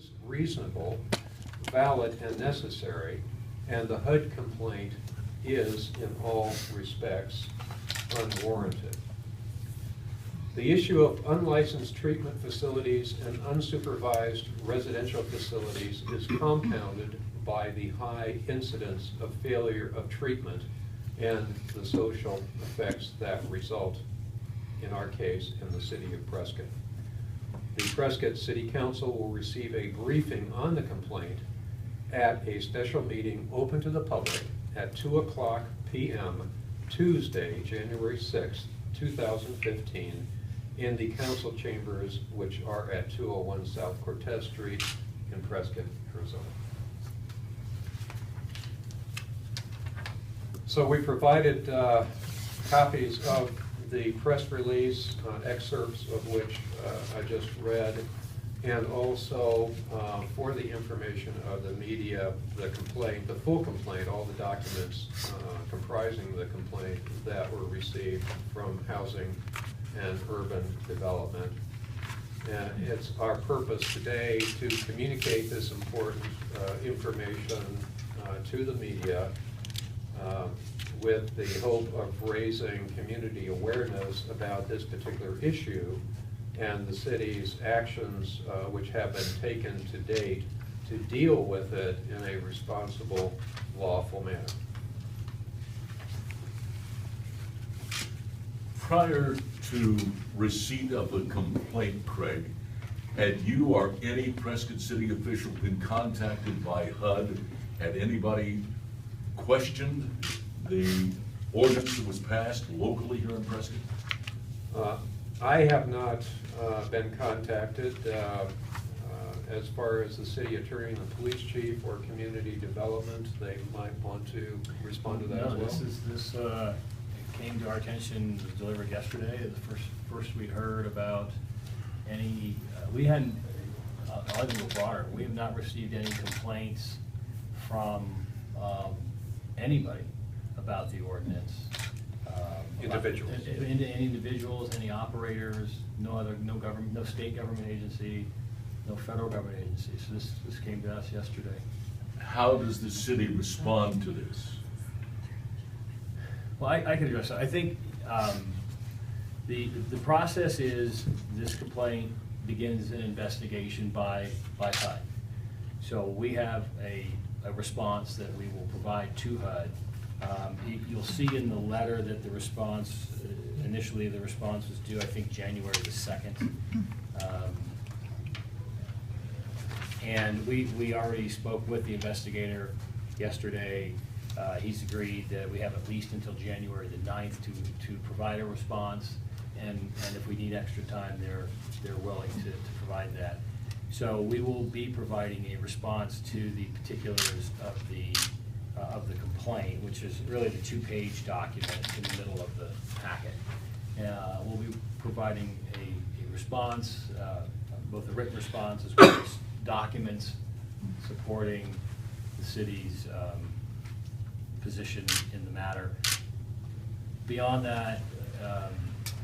is reasonable, valid, and necessary, and the HUD complaint is, in all respects, unwarranted. The issue of unlicensed treatment facilities and unsupervised residential facilities is compounded by the high incidence of failure of treatment and the social effects that result, in our case, in the city of Prescott. The Prescott City Council will receive a briefing on the complaint at a special meeting open to the public at 2:00 p.m. Tuesday, January 6th, 2015, in the council chambers, which are at 201 South Cortez Street in Prescott, Arizona. So we provided copies of the press release, excerpts of which I just read, and also for the information of the media, the complaint, the full complaint, all the documents comprising the complaint that were received from Housing and Urban Development. And it's our purpose today to communicate this important information to the media with the hope of raising community awareness about this particular issue and the city's actions which have been taken to date to deal with it in a responsible, lawful manner. Prior to receipt of the complaint, Craig, had you or any Prescott City official been contacted by HUD? Had anybody questioned the ordinance that was passed locally here in Prescott? I have not been contacted. As far as the city attorney and the police chief or community development, they might want to respond to that as well. This came to our attention, was delivered yesterday. The first we heard about any, we hadn't, I'll even go broader, we have not received any complaints from anybody about the ordinance. Individuals. Any individuals, any operators, no government, no state government agency, no federal government agency. So this came to us yesterday. How does the city respond to this? Well, I can address that. I think the process is this complaint begins an investigation by HUD. So we have a response that we will provide to HUD. You'll see in the letter that the response, initially the response was due, I think, January the 2nd. And we already spoke with the investigator yesterday. He's agreed that we have at least until January the 9th to provide a response. And if we need extra time, they're willing to provide that. So we will be providing a response to the particulars of the complaint, which is really the 2-page document in the middle of the packet. We'll be providing a response, both a written response as well as documents supporting the city's position in the matter. Beyond that,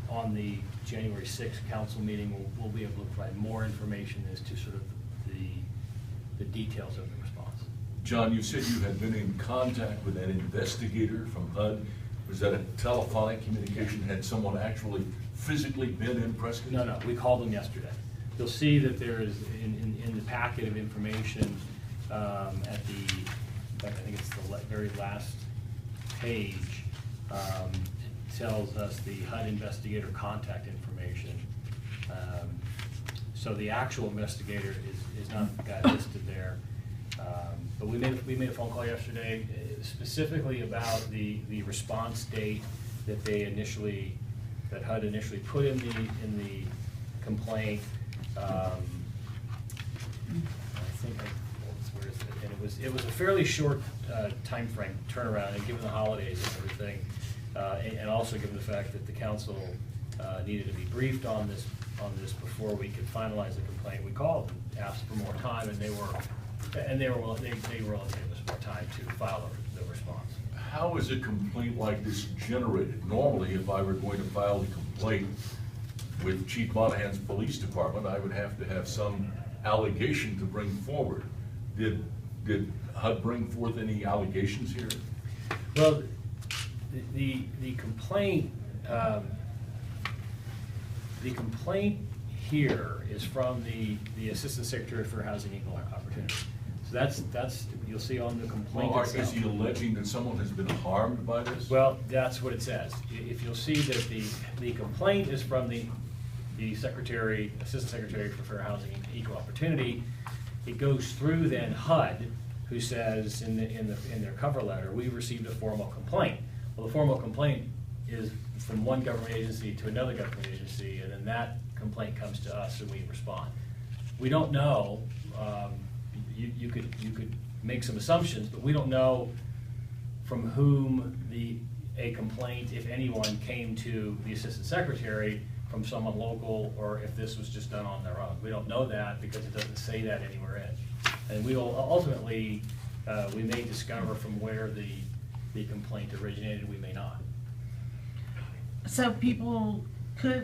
on the January 6th council meeting, we'll be able to provide more information as to sort of the details of the response. John, you said you had been in contact with an investigator from HUD. Was that a telephonic communication? Had someone actually physically been in Prescott? No, we called them yesterday. You'll see that there is in the packet of information at the, I think it's the very last page, it tells us the HUD investigator contact information. So the actual investigator is not the guy listed there. But we made a phone call yesterday specifically about the response date that that HUD initially put in the complaint. I think where is it? And it was a fairly short time frame turnaround, and given the holidays and everything, and also given the fact that the council needed to be briefed on this before we could finalize the complaint, we called and asked for more time, and they were willing to give us more time to file the response. How is a complaint like this generated? Normally, if I were going to file a complaint with Chief Monahan's police department, I would have to have some allegation to bring forward. Did HUD bring forth any allegations here? Well, the complaint, here is from the Assistant Secretary for Housing and Equal Opportunity. So that's, you'll see on the complaint Well, itself. is he alleging that someone has been harmed by this? Well, that's what it says. If you'll see that the complaint is from the Secretary, Assistant Secretary for Fair Housing and Equal Opportunity, it goes through then HUD, who says in their cover letter, we received a formal complaint. Well, the formal complaint is from one government agency to another government agency, and then that complaint comes to us and we respond. We don't know, you could make some assumptions, but we don't know from whom a complaint, if anyone, came to the Assistant Secretary from someone local, or if this was just done on their own. We don't know that because it doesn't say that anywhere in. And we will ultimately, we may discover from where the complaint originated, we may not. So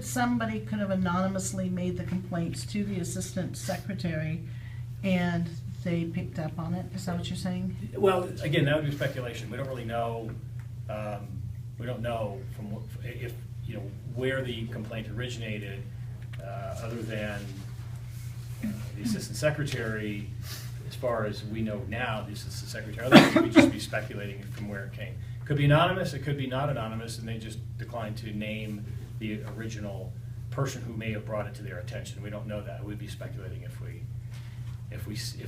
somebody could have anonymously made the complaints to the Assistant Secretary and they picked up on it? Is that what you're saying? Well, again, that would be speculation. We don't really know, we don't know if, where the complaint originated, other than the Assistant Secretary. As far as we know now, the Assistant Secretary, otherwise we'd just be speculating from where it came. It could be anonymous, it could be not anonymous, and they just declined to name the original person who may have brought it to their attention. We don't know that. We'd be speculating if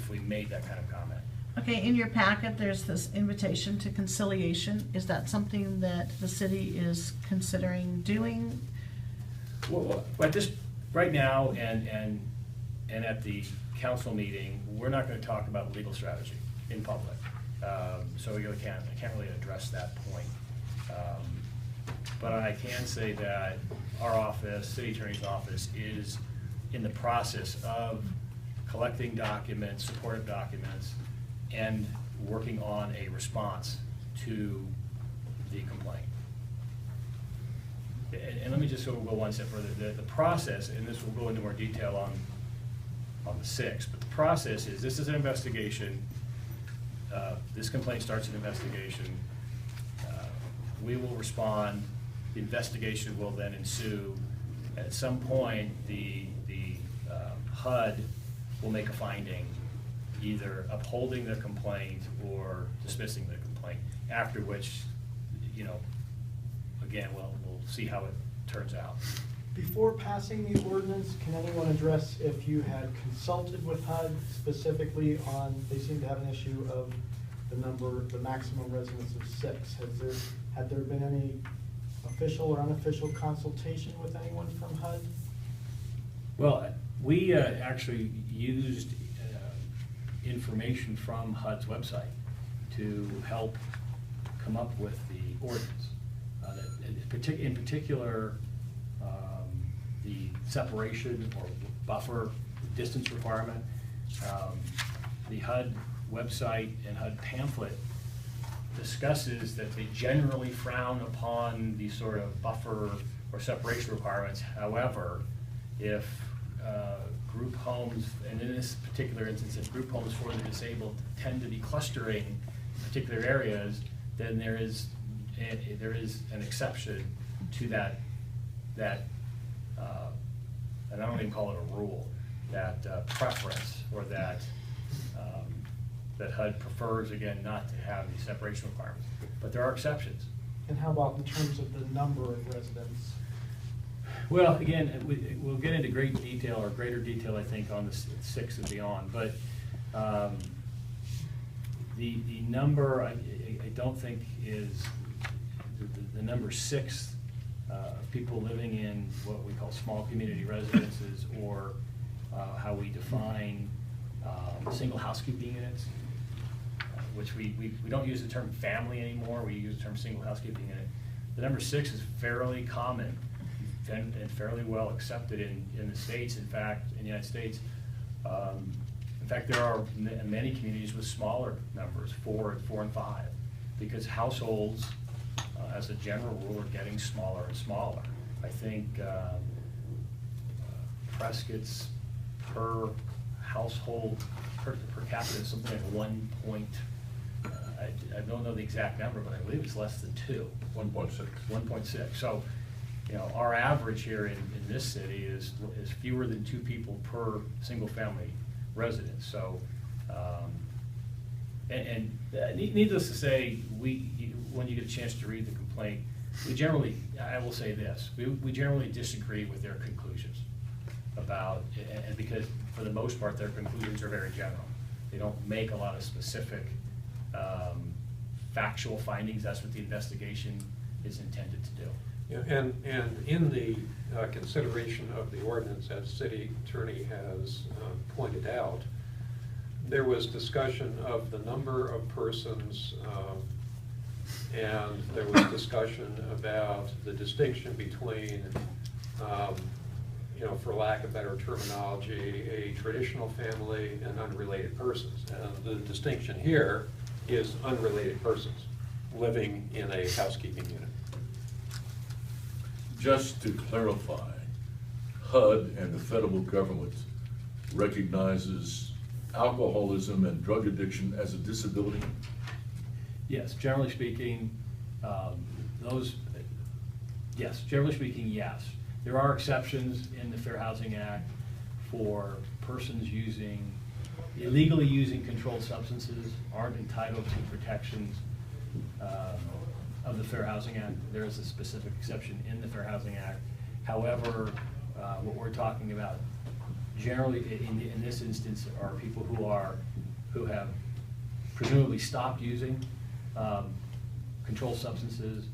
we made that kind of comment. Okay, in your packet, there's this invitation to conciliation. Is that something that the city is considering doing? Well, at this, right now, and at the council meeting, we're not going to talk about legal strategy in public. So we really can't really address that point. But I can say that our office, City Attorney's Office, is in the process of collecting documents, supportive documents, and working on a response to the complaint. And let me just sort of go one step further. The process, and this will go into more detail on the 6th, but the process is, this is an investigation. This complaint starts an investigation. We will respond. The investigation will then ensue. At some point, the HUD will make a finding, either upholding the complaint or dismissing the complaint, after which, again, we'll see how it turns out. Before passing the ordinance, can anyone address if you had consulted with HUD specifically on, they seem to have an issue of the maximum residence of 6. Had there been any official or unofficial consultation with anyone from HUD? Well, we actually used information from HUD's website to help come up with the ordinance. In particular, the separation or buffer distance requirement. The HUD website and HUD pamphlet discusses that they generally frown upon these sort of buffer or separation requirements. However, if group homes, and in this particular instance, if group homes for the disabled tend to be clustering in particular areas, then there is an exception to that, and I don't even call it a rule, that preference, or that HUD prefers, again, not to have these separation requirements. But there are exceptions. And how about in terms of the number of residents? Well, again, we'll get into great detail, or greater detail, I think, on the 6th and beyond. But the number, I don't think is the number 6 people living in what we call small community residences, or how we define single housekeeping units, which we don't use the term family anymore. We use the term single housekeeping unit. The number 6 is fairly common and fairly well accepted in the States. In fact, in the United States, in fact, there are many communities with smaller numbers, 4 and 5, because households, as a general rule, are getting smaller and smaller. I think Prescott's per household per capita is something like 1 point, I don't know the exact number, but I believe it's less than 2. 1.6. 1.6. So, you know, our average here in this city is fewer than 2 people per single-family residence. So, needless to say, when you get a chance to read the complaint, we generally, I will say this, we generally disagree with their conclusions about, and because for the most part, their conclusions are very general. They don't make a lot of specific factual findings. That's what the investigation is intended to do. Yeah, and in the consideration of the ordinance, as city attorney has pointed out, there was discussion of the number of persons, and there was discussion about the distinction between, you know, for lack of better terminology, a traditional family and unrelated persons. And the distinction here is unrelated persons living in a housekeeping unit. Just to clarify, HUD and the federal government recognizes alcoholism and drug addiction as a disability? Yes, generally speaking, yes. There are exceptions in the Fair Housing Act for persons illegally using controlled substances aren't entitled to protections of the Fair Housing Act. There is a specific exception in the Fair Housing Act. However, what we're talking about generally in this instance are people who have presumably stopped using controlled substances.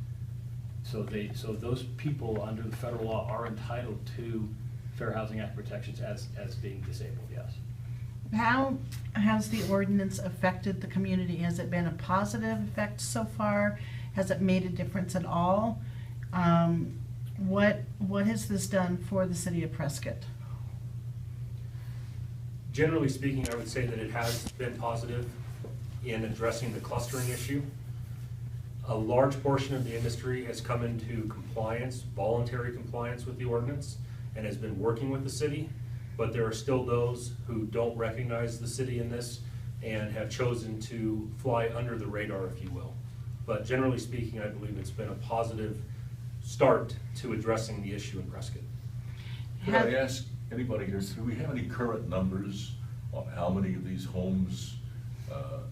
So those people under the federal law are entitled to Fair Housing Act protections as being disabled, yes. How has the ordinance affected the community? Has it been a positive effect so far? Has it made a difference at all? What has this done for the city of Prescott? Generally speaking, I would say that it has been positive in addressing the clustering issue. A large portion of the industry has come into compliance, voluntary compliance with the ordinance, and has been working with the city, but there are still those who don't recognize the city in this and have chosen to fly under the radar, if you will. But generally speaking, I believe it's been a positive start to addressing the issue in Prescott. Could I ask anybody here, do we have any current numbers on how many of these homes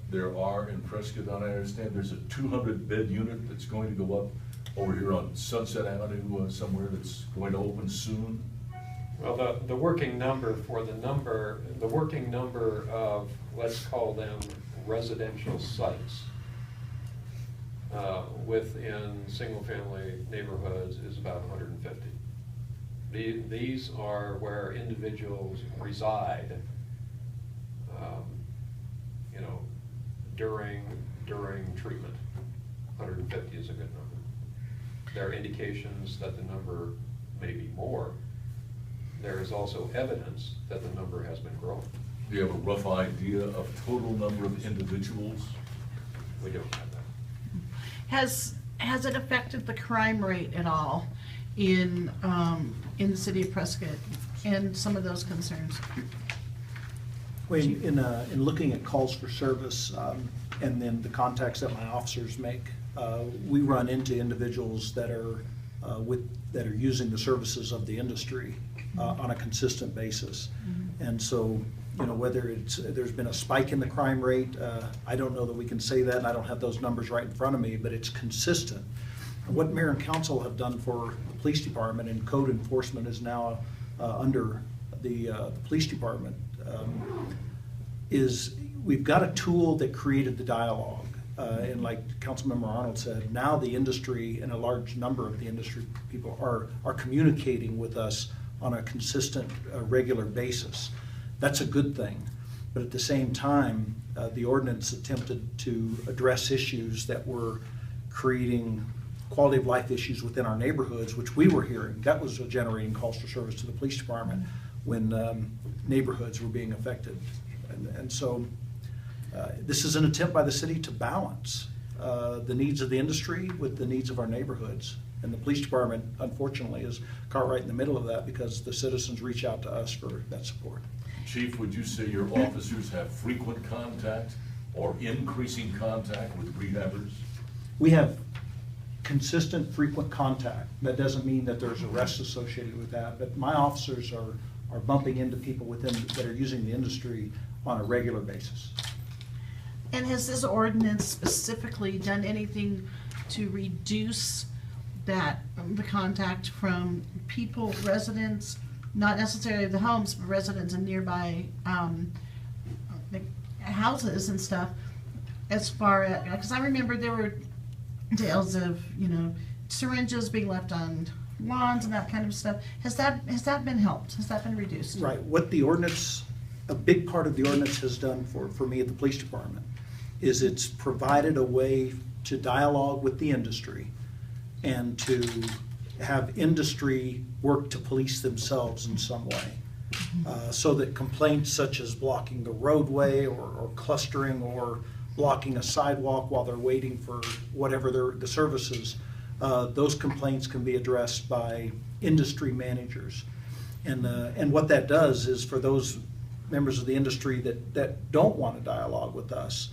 there are in Prescott? I understand there's a 200-bed unit that's going to go up over here on Sunset Avenue somewhere that's going to open soon. Well, the working number of, let's call them residential sites within single-family neighborhoods is about 150. These are where individuals reside, you know, during treatment. 150 is a good number. There are indications that the number may be more. There is also evidence that the number has been growing. Do you have a rough idea of total number of individuals? We don't have that. Has it affected the crime rate at all in the city of Prescott and some of those concerns? In looking at calls for service and then the contacts that my officers make, we run into individuals that are using the services of the industry on a consistent basis. And so, you know, whether there's been a spike in the crime rate, I don't know that we can say that, and I don't have those numbers right in front of me, but it's consistent. What mayor and council have done for the police department, and code enforcement is now under the police department, is we've got a tool that created the dialogue. And like Councilmember Arnold said, now the industry and a large number of the industry people are communicating with us on a consistent, regular basis. That's a good thing. But at the same time, the ordinance attempted to address issues that were creating quality of life issues within our neighborhoods, which we were hearing. That was generating calls for service to the police department when neighborhoods were being affected. And so this is an attempt by the city to balance the needs of the industry with the needs of our neighborhoods. And the police department, unfortunately, is caught right in the middle of that because the citizens reach out to us for that support. Chief, would you say your officers have frequent contact or increasing contact with rehabbers? We have consistent, frequent contact. That doesn't mean that there's arrests associated with that, but my officers are bumping into people within, that are using the industry on a regular basis. And has this ordinance specifically done anything to reduce that, the contact from people, residents, not necessarily the homes, but residents in nearby the houses and stuff, as far as, because I remember there were tales of, syringes being left on lawns and that kind of stuff. Has that been helped? Has that been reduced? Right, what the ordinance, a big part of the ordinance has done for me at the police department is it's provided a way to dialogue with the industry and to have industry work to police themselves in some way. So that complaints such as blocking the roadway or clustering or blocking a sidewalk while they're waiting for whatever the services, those complaints can be addressed by industry managers. And what that does is for those members of the industry that don't want to dialogue with us,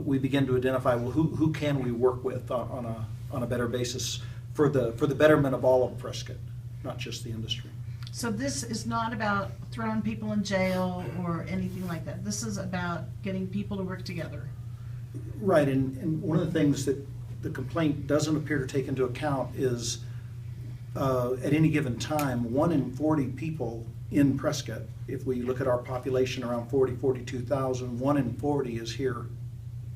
we begin to identify, well, who can we work with on a better basis for the betterment of all of Prescott, not just the industry. So this is not about throwing people in jail or anything like that. This is about getting people to work together. Right, and one of the things that the complaint doesn't appear to take into account is at any given time, 1 in 40 people in Prescott, if we look at our population around 42,000, 1 in 40 is here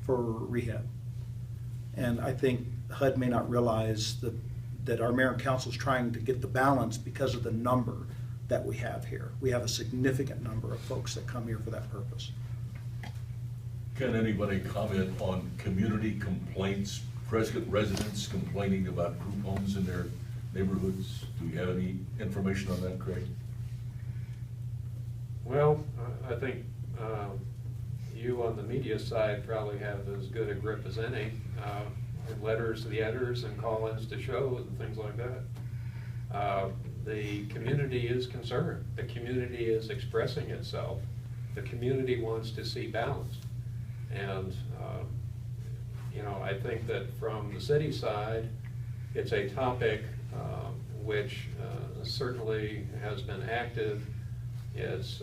for rehab. And I think HUD may not realize that our mayor and council is trying to get the balance because of the number that we have here. We have a significant number of folks that come here for that purpose. Can anybody comment on community complaints, Prescott residents complaining about group homes in their neighborhoods? Do you have any information on that, Craig? Well, I think you on the media side probably have as good a grip as any. Letters to the editors and call-ins to shows and things like that. The community is concerned. The community is expressing itself. The community wants to see balance. And, I think that from the city side, it's a topic which certainly has been active. It's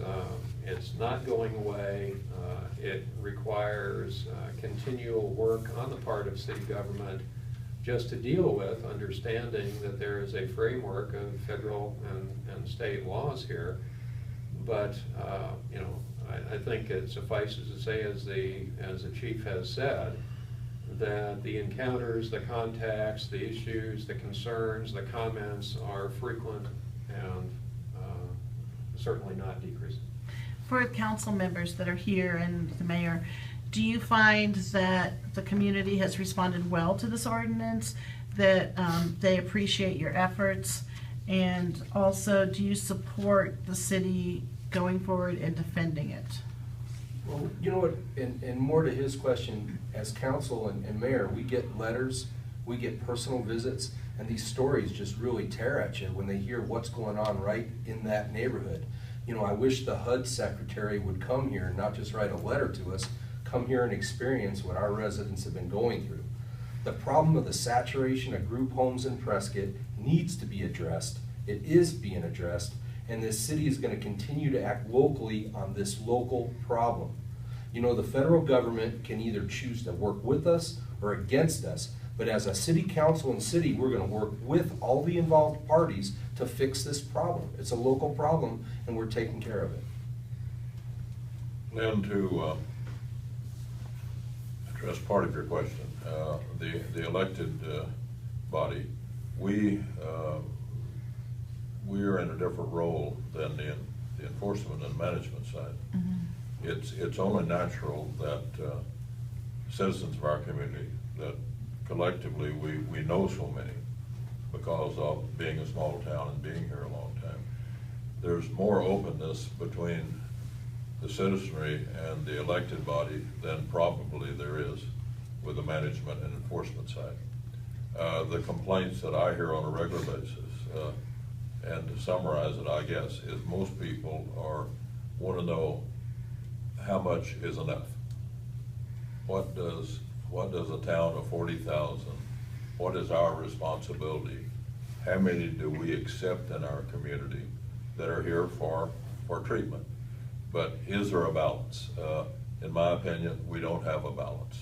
not going away. It requires continual work on the part of city government just to deal with understanding that there is a framework of federal and state laws here. But, I think it suffices to say, as the chief has said, that the encounters, the contacts, the issues, the concerns, the comments are frequent and certainly not decreasing. For council members that are here and the mayor, do you find that the community has responded well to this ordinance, that they appreciate your efforts, and also do you support the city going forward and defending it? Well, you know what, and more to his question, as council and mayor, we get letters, we get personal visits, and these stories just really tear at you when they hear what's going on right in that neighborhood. I wish the HUD secretary would come here and not just write a letter to us, come here and experience what our residents have been going through. The problem of the saturation of group homes in Prescott needs to be addressed. It is being addressed, and this city is going to continue to act locally on this local problem. The federal government can either choose to work with us or against us, but as a city council and city, we're going to work with all the involved parties to fix this problem. It's a local problem, and we're taking care of it. Then to address part of your question, the elected body, we are in a different role than the enforcement and management side. Mm-hmm. It's only natural that citizens of our community, that collectively we know so many because of being a small town and being here a long time. There's more openness between the citizenry and the elected body than probably there is with the management and enforcement side. The complaints that I hear on a regular basis, and to summarize it, I guess, is most people are want to know how much is enough. What does a town of 40,000, what is our responsibility? How many do we accept in our community that are here for treatment? But is there a balance? In my opinion, we don't have a balance.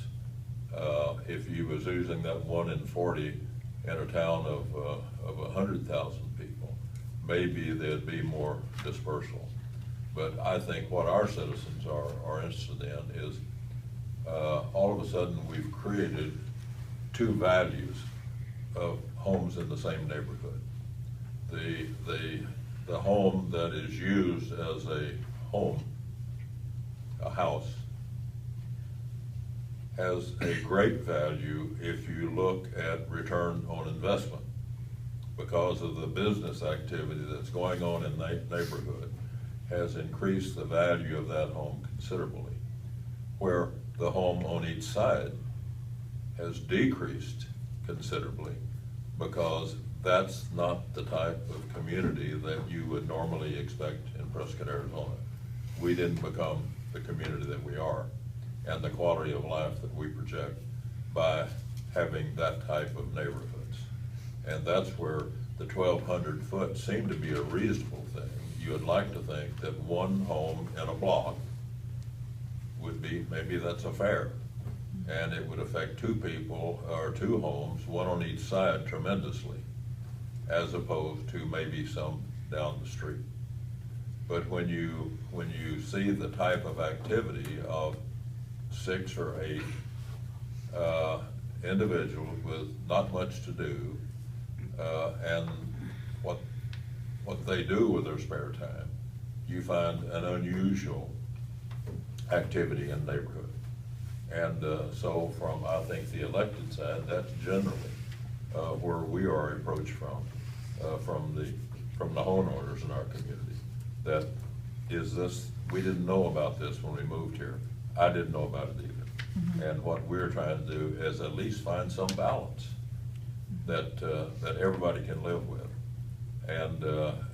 If you was using that 1 in 40 in a town of 100,000 people, maybe there'd be more dispersal. But I think what our citizens are interested in is all of a sudden we've created two values of homes in the same neighborhood. The home that is used as a home, a house, has a great value if you look at return on investment because of the business activity that's going on in that neighborhood has increased the value of that home considerably, where the home on each side has decreased considerably because that's not the type of community that you would normally expect in Prescott, Arizona. We didn't become the community that we are and the quality of life that we project by having that type of neighborhoods. And that's where the 1,200 foot seemed to be a reasonable thing. You would like to think that one home in a block would be, maybe that's a fair, and it would affect two people or two homes, one on each side tremendously, as opposed to maybe some down the street. But when you see the type of activity of 6 or 8 individuals with not much to do, and what they do with their spare time, you find an unusual activity in the neighborhood. And so from, I think, the elected side, that's generally where we are approached from the homeowners in our community. That is this, we didn't know about this when we moved here. I didn't know about it either. Mm-hmm. And what we're trying to do is at least find some balance that everybody can live with. And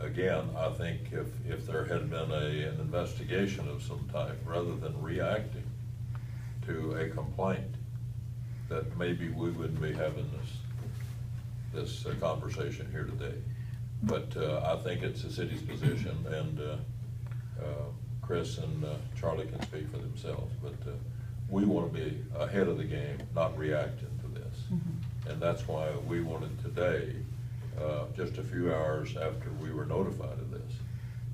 again, I think if there had been an investigation of some type, rather than reacting to a complaint, that maybe we wouldn't be having this conversation here today. But I think it's the city's position, and Chris and Charlie can speak for themselves, but we want to be ahead of the game, not reacting to this. Mm-hmm. And that's why we wanted today, just a few hours after we were notified of this,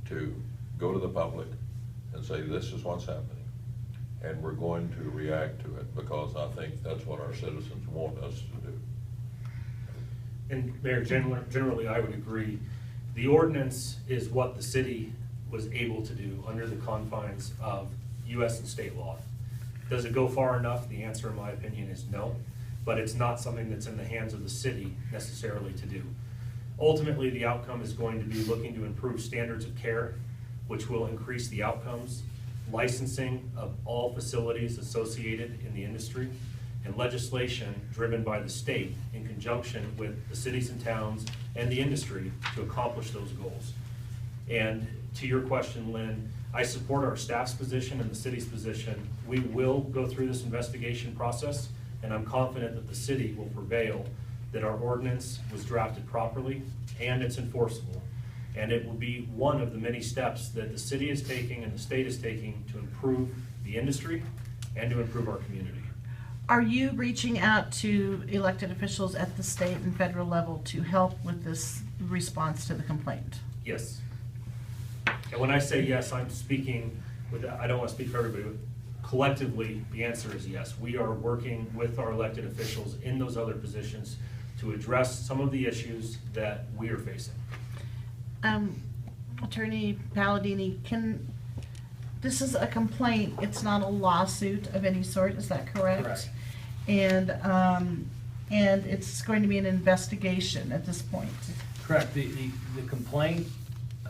to go to the public and say, this is what's happening. And we're going to react to it because I think that's what our citizens want us to do. And Mayor, generally I would agree. The ordinance is what the city was able to do under the confines of US and state law. Does it go far enough? The answer in my opinion is no, but it's not something that's in the hands of the city necessarily to do. Ultimately, the outcome is going to be looking to improve standards of care, which will increase the outcomes, licensing of all facilities associated in the industry, and legislation driven by the state in conjunction with the cities and towns and the industry to accomplish those goals. And to your question, Lynn, I support our staff's position and the city's position. We will go through this investigation process, and I'm confident that the city will prevail, that our ordinance was drafted properly and it's enforceable. And it will be one of the many steps that the city is taking and the state is taking to improve the industry and to improve our community. Are you reaching out to elected officials at the state and federal level to help with this response to the complaint? Yes. And when I say yes, I'm speaking with, I don't want to speak for everybody, but collectively, the answer is yes. We are working with our elected officials in those other positions to address some of the issues that we are facing. Attorney Paladini, this is a complaint, it's not a lawsuit of any sort, is that correct? Correct. And it's going to be an investigation at this point. Correct. The complaint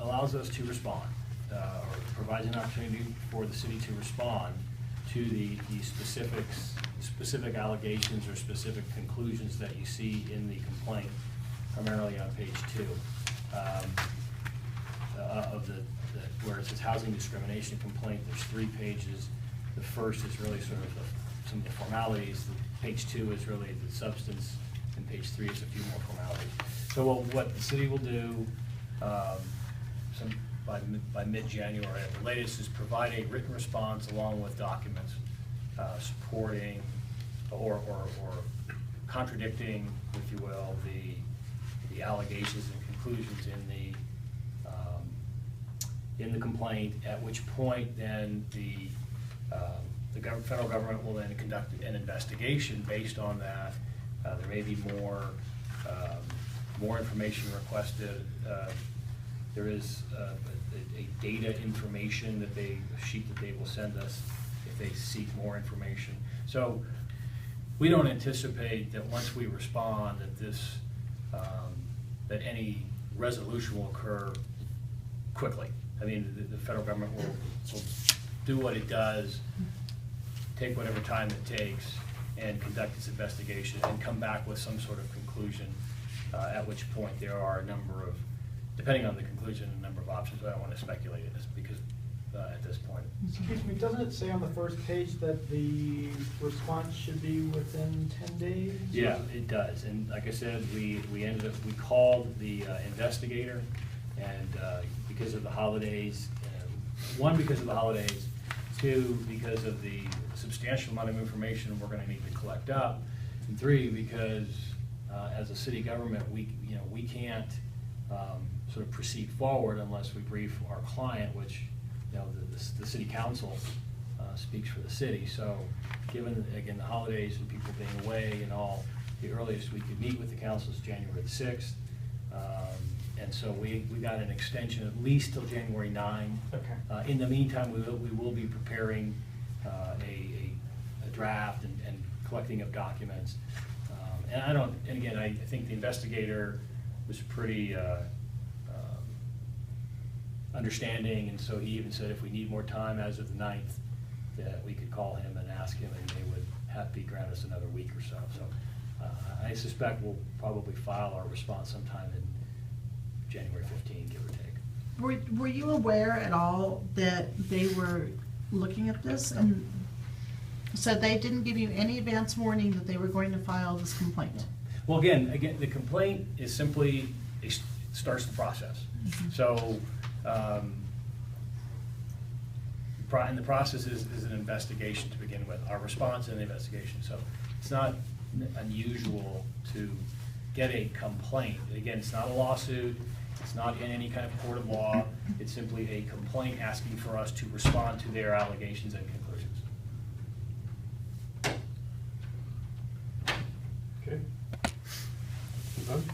allows us to respond, or provides an opportunity for the city to respond to the specific allegations or specific conclusions that you see in the complaint, primarily on page 2 of the where it says housing discrimination complaint, there's 3 pages. The first is really sort of some of the formalities. Page 2 is really the substance, and page 3 is a few more formalities. So what the city will do by mid-January at the latest is provide a written response along with documents supporting or contradicting, if you will, the allegations and conclusions in the complaint, at which point then the federal government will then conduct an investigation based on that. There may be more information requested. There is a data information sheet that they will send us if they seek more information. So we don't anticipate that once we respond that that any resolution will occur quickly. I mean, the federal government will do what it does, take whatever time it takes, and conduct its investigation and come back with some sort of conclusion, at which point there are a number of, depending on the conclusion, a number of options, but I don't want to speculate at this because at this point. Excuse me, doesn't it say on the first page that the response should be within 10 days? Yeah, it does. And like I said, we called the investigator, and because of the holidays, because of the holidays, 2, because of the substantial amount of information we're going to need to collect up, and 3, because as a city government, we can't sort of proceed forward unless we brief our client, which the city council speaks for the city. So given, again, the holidays and people being away and all, the earliest we could meet with the council is January the 6th. And so we got an extension at least till January 9. Okay. In the meantime, we will be preparing a draft and collecting of documents. And again, I think the investigator was pretty understanding, and so he even said if we need more time as of the 9th, that we could call him and ask him, and they would be grant us another week or so. So I suspect we'll probably file our response sometime in January 15, give or take. Were you aware at all that they were looking at this? And so they didn't give you any advance warning that they were going to file this complaint? Well, again, the complaint is simply, it starts the process. So, and the process is an investigation to begin with, our response and the investigation. So it's not unusual to get a complaint. Again, it's not a lawsuit, it's not in any kind of court of law, it's simply a complaint asking for us to respond to their allegations and conclusions. Okay. Done?